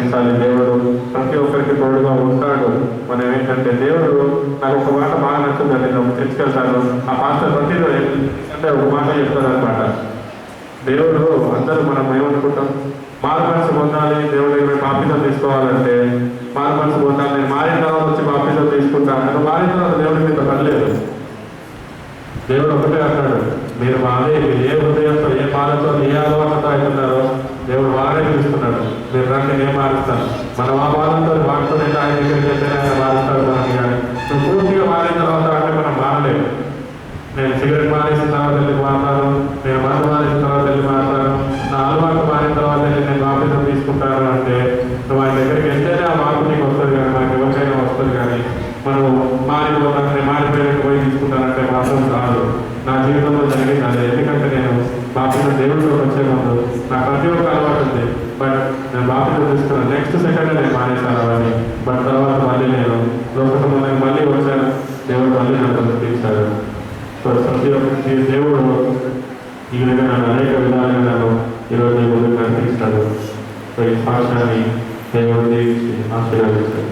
నడిపించాలి. దేవుడు ప్రతి ఒక్కరికి తోడుగా ఉంటాడు. మనం ఏంటంటే దేవుడు నాకు ఒక మాట బాగా నచ్చుతుంది. నేను ఒక చర్చికి వెళ్తాను, ఆ పాస్టర్ ప్రతిరోజు అంటే ఒక మాట చెప్తారు అనమాట. దేవుడు అందరూ మనం ఏమనుకుంటాం, మారు మనసు పొందాలి, దేవుడి దగ్గర బాప్తిజం తీసుకోవాలంటే మారు మనసు పొందాలి, నేను మారిన తర్వాత వచ్చి బాప్తిజం తీసుకుంటాను. నేను మారిన తర్వాత దేవుడి మీద పడలేదు. దేవుడు ఒకటే అంటాడు, మీరు మాదే ఏ హృదయంతో ఏ బాధతో ఏ అలవాటుతో అవుతున్నారో దేవుడు వారే పిలుస్తున్నాడు. మీరు రండి, నేను మారుస్తాను. మనం ఆ బాధతో వాటితోనే ఆయన దగ్గరికి వెళ్తే ఆయన మారుస్తాడు మనకి. కానీ నువ్వు పూర్తిగా మారిన తర్వాత అంటే మనం మారలేము. నేను సిగరెట్ మానేసిన తర్వాత వెళ్ళి మారుతాను, నేను మందు మానేసిన తర్వాత వెళ్ళి మారుతాను, నా అలవాటు మారిన తర్వాత వెళ్ళి నేను బాప్తిజం తీసుకుంటాను అంటే నువ్వు ఆయన దగ్గరికి వెళ్తేనే ఆ మార్పు నీకు వస్తుంది. కానీ మనకి ఎవరికైనా వస్తుంది. కానీ మనం మారిపోతాను, నేను మారిపోయాక పోయి తీసుకుంటానంటే మాత్రం కాదు. నా జీవితంలో జరిగింది అదే. ఎందుకంటే నేను బాప్తిజం దేవుడితో వచ్చే ముందు నాకు ప్రతి ఒక్క అలవాటు ఉంది. బట్ నేను బాప్తిజం తీసుకున్నాను, నెక్స్ట్ సెకండ్ నేను మానేశాను అవన్నీ. బట్ తర్వాత మళ్ళీ నేను లోకసంబంధంగా మళ్ళీ వచ్చాను, దేవుడు మళ్ళీ నన్ను బ్రతికించాడు. సో ప్రతి ఒక్కరికి దేవుడు ఈ విధంగా నన్ను అనేక విధాలుగా నన్ను ఈరోజు ముందుకు నడిపించాడు. సో ఈ సాక్ష్యాన్ని దేవుడు దీవించి ఆశీర్వదించాడు.